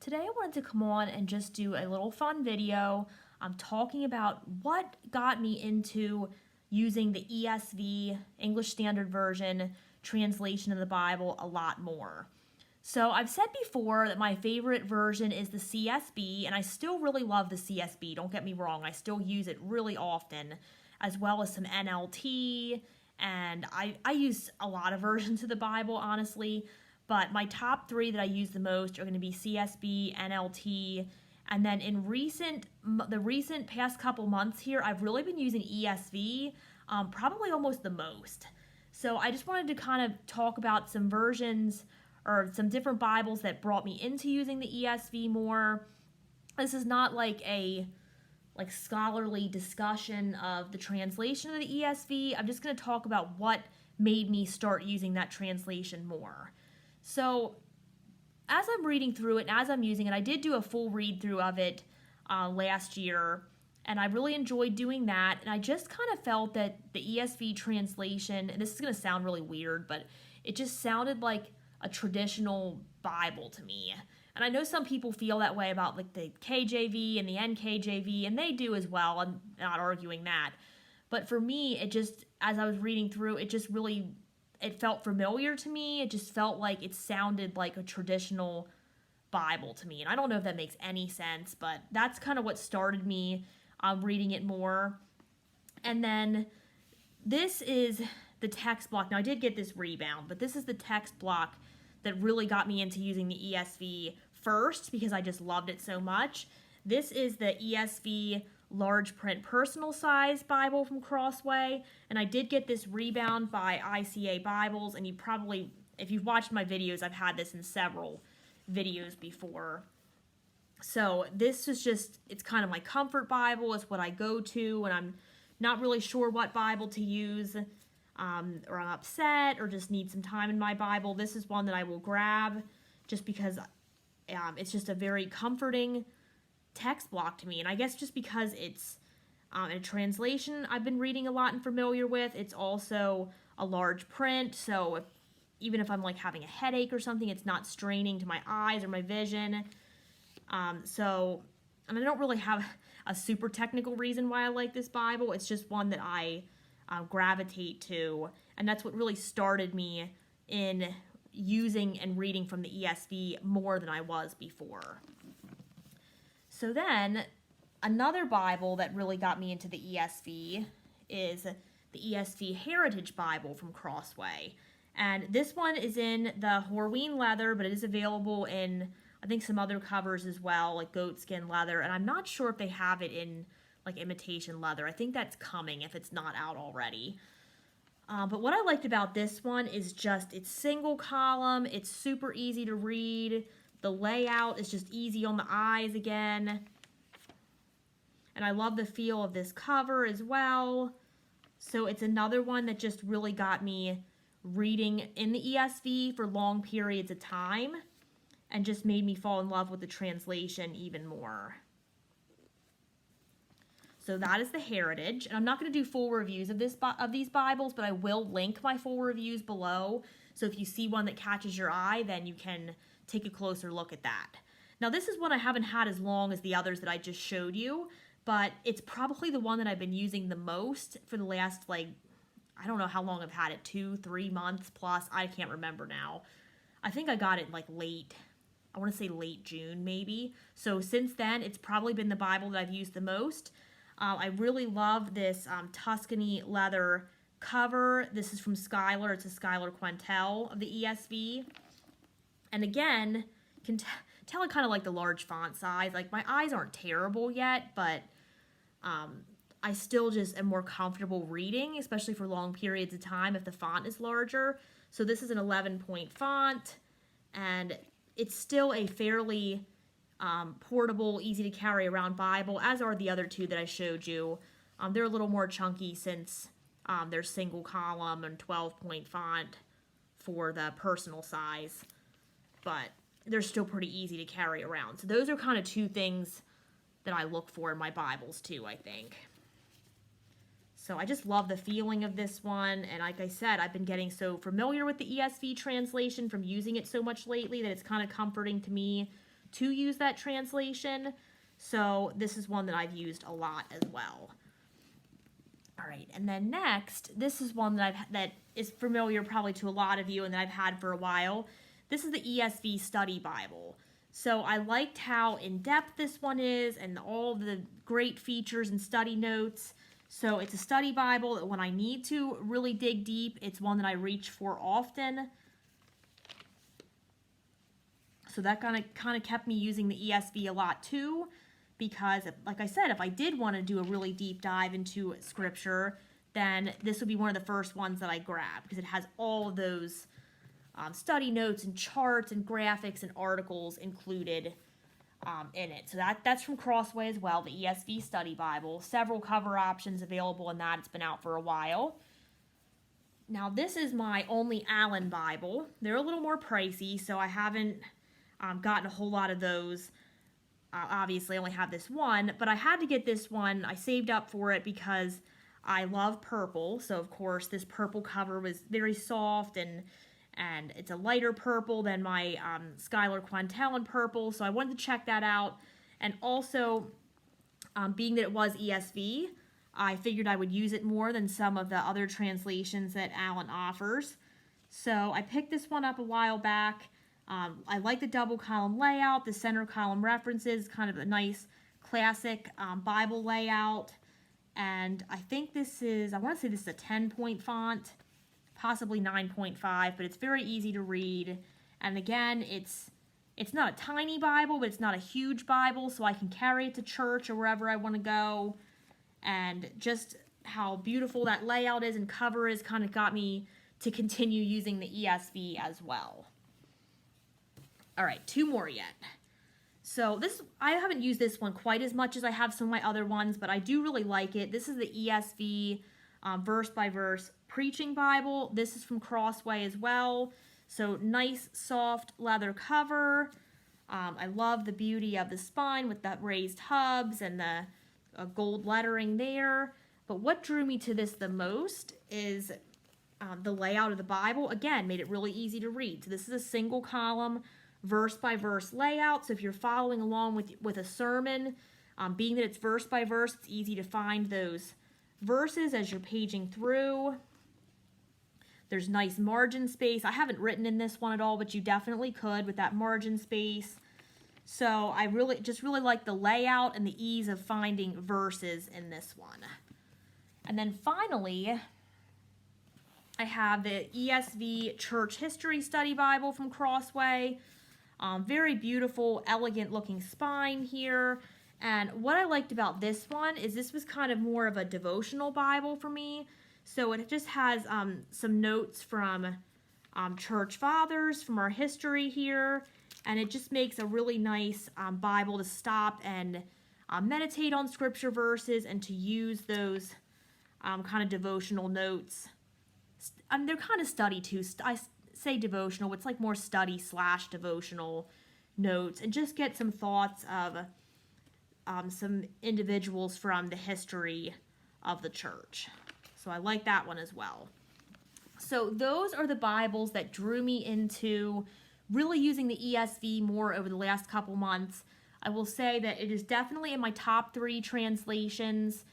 Today I wanted to come on and just do a little fun video. I'm talking about what got me into using the ESV, English Standard Version, translation of the Bible a lot more. So I've said before that my favorite version is the CSB, and I still really love the CSB, don't get me wrong, I still use it really often, as well as some NLT, and I use a lot of versions of the Bible, honestly, but my top three that I use the most are going to be CSB, NLT, and then in the recent past couple months here, I've really been using ESV, probably almost the most. So I just wanted to kind of talk about some versions or some different Bibles that brought me into using the ESV more. This is not like a scholarly discussion of the translation of the ESV. I'm just going to talk about what made me start using that translation more. So as I'm reading through it and as I'm using it, I did do a full read through of it last year, and I really enjoyed doing that. And I just kind of felt that the ESV translation, and this is going to sound really weird, but it just sounded like a traditional Bible to me. And I know some people feel that way about like the KJV and the NKJV, and they do as well. I'm not arguing that. But for me, it just, as I was reading through, it felt familiar to me. It just felt like it sounded like a traditional Bible to me. And I don't know if that makes any sense, but that's kind of what started me reading it more. And then this is the text block. Now, I did get this rebound, but this is the text block that really got me into using the ESV first because I just loved it so much. This is the ESV Large Print Personal Size Bible from Crossway, and I did get this rebound by ICA Bibles, and you probably, if you've watched my videos, I've had this in several videos before. So this is just, it's kind of my comfort Bible. It's what I go to when I'm not really sure what Bible to use, or I'm upset or just need some time in my Bible. This is one that I will grab just because it's just a very comforting text block to me. And I guess just because it's a translation I've been reading a lot and familiar with, it's also a large print, so even if I'm like having a headache or something, it's not straining to my eyes or my vision. And I don't really have a super technical reason why I like this Bible. It's just one that I gravitate to, and that's what really started me in using and reading from the ESV more than I was before. So then, another Bible that really got me into the ESV is the ESV Heritage Bible from Crossway. And this one is in the Horween leather, but it is available in, I think, some other covers as well, like goatskin leather. And I'm not sure if they have it in, like, imitation leather. I think that's coming if it's not out already. But what I liked about this one is just it's single column, it's super easy to read. The layout is just easy on the eyes again. And I love the feel of this cover as well. So it's another one that just really got me reading in the ESV for long periods of time and just made me fall in love with the translation even more. So that is the Heritage. And I'm not going to do full reviews of these Bibles, but I will link my full reviews below. So if you see one that catches your eye, then you can take a closer look at that. Now this is one I haven't had as long as the others that I just showed you, but it's probably the one that I've been using the most for the last, I don't know how long I've had it, 2-3 months plus, I can't remember now. I think I got it late, I want to say late June maybe. So since then, it's probably been the Bible that I've used the most. I really love this Tuscany leather cover. This is from Schuyler. It's a Schuyler Quentel of the ESV. And again, you can tell I kind of like the large font size. Like, my eyes aren't terrible yet, but I still just am more comfortable reading, especially for long periods of time if the font is larger. So this is an 11-point font, and it's still a fairly portable, easy to carry around Bible, as are the other two that I showed you. They're a little more chunky since they're single column and 12-point font for the personal size, but they're still pretty easy to carry around. So those are kind of two things that I look for in my Bibles too, I think. So I just love the feeling of this one, and like I said, I've been getting so familiar with the ESV translation from using it so much lately that it's kind of comforting to me to use that translation. So this is one that I've used a lot as well. All right, and then next, this is one that is familiar probably to a lot of you and that I've had for a while. This is the ESV Study Bible. So I liked how in-depth this one is and all the great features and study notes. So it's a study Bible that when I need to really dig deep, it's one that I reach for often. So that kind of kept me using the ESV a lot too, because like I said, if I did want to do a really deep dive into scripture, then this would be one of the first ones that I grab, because it has all of those study notes and charts and graphics and articles included in it. So that's from Crossway as well, the ESV Study Bible. Several cover options available in that. It's been out for a while. Now this is my only Allen Bible. They're a little more pricey, so I haven't gotten a whole lot of those. Obviously, I only have this one, but I had to get this one. I saved up for it because I love purple. So of course, this purple cover was very soft and it's a lighter purple than my Schuyler Quantellan purple, so I wanted to check that out. And also, being that it was ESV, I figured I would use it more than some of the other translations that Allen offers. So I picked this one up a while back. I like the double column layout, the center column references, kind of a nice classic Bible layout. And I think this is, I want to say this is a 10-point font, possibly 9.5, but it's very easy to read. And again, it's not a tiny Bible, but it's not a huge Bible, so I can carry it to church or wherever I want to go. And just how beautiful that layout is and cover is kind of got me to continue using the ESV as well. All right, two more yet. So this, I haven't used this one quite as much as I have some of my other ones, but I do really like it. This is the ESV verse by verse preaching Bible. This is from Crossway as well. So nice soft leather cover. I love the beauty of the spine with the raised hubs and the gold lettering there. But what drew me to this the most is the layout of the Bible. Again, made it really easy to read. So this is a single column verse by verse layout. So if you're following along with a sermon, being that it's verse by verse, it's easy to find those verses as you're paging through. There's nice margin space. I haven't written in this one at all, but you definitely could with that margin space. So I really like the layout and the ease of finding verses in this one. And then finally, I have the ESV Church History Study Bible from Crossway. Very beautiful, elegant looking spine here. And what I liked about this one is this was kind of more of a devotional Bible for me. So it just has some notes from church fathers, from our history here. And it just makes a really nice Bible to stop and meditate on scripture verses and to use those kind of devotional notes. They're kind of study too. I say devotional, it's like more study / devotional notes, and just get some thoughts of some individuals from the history of the church. So I like that one as well. So those are the Bibles that drew me into really using the ESV more over the last couple months. I will say that it is definitely in my top 3 translations.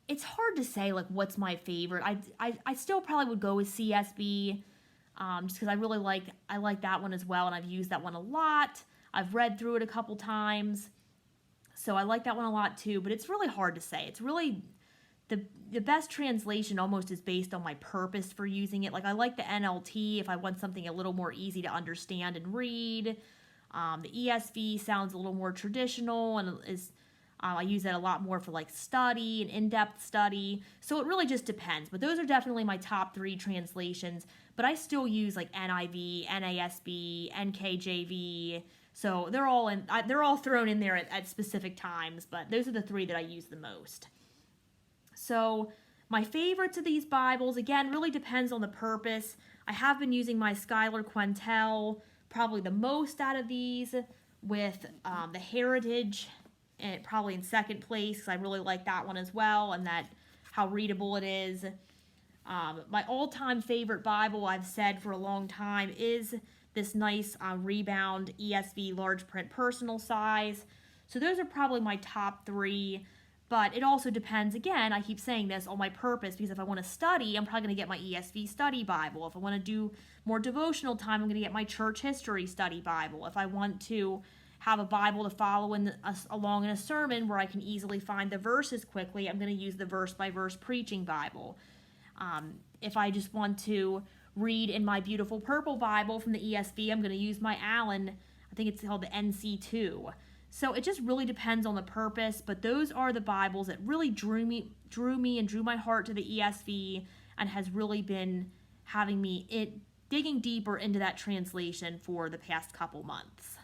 It's hard to say like what's my favorite. I still probably would go with CSB just because I like that one as well, and I've used that one a lot. I've read through it a couple times, so I like that one a lot too. But it's really hard to say. It's really the best translation almost is based on my purpose for using it. Like I like the NLT if I want something a little more easy to understand and read. The ESV sounds a little more traditional and is. I use that a lot more for like study and in-depth study. So it really just depends. But those are definitely my top 3 translations. But I still use like NIV, NASB, NKJV. So they're all thrown in there at specific times. But those are the 3 that I use the most. So my favorites of these Bibles, again, really depends on the purpose. I have been using my Schuyler Quantel probably the most out of these, with the Heritage and probably in second place because I really like that one as well, and that how readable it is. My all-time favorite Bible, I've said for a long time, is this nice rebound ESV Large Print personal size. So those are probably my top 3. But it also depends, again, I keep saying this, on my purpose, because if I want to study, I'm probably going to get my ESV Study Bible. If I want to do more devotional time, I'm going to get my Church History Study Bible. If I want to have a Bible to follow along in a sermon where I can easily find the verses quickly, I'm going to use the verse-by-verse preaching Bible. If I just want to read in my beautiful purple Bible from the ESV, I'm going to use my Allen, I think it's called the NC2. So it just really depends on the purpose, but those are the Bibles that really drew me and drew my heart to the ESV, and has really been having me digging deeper into that translation for the past couple months.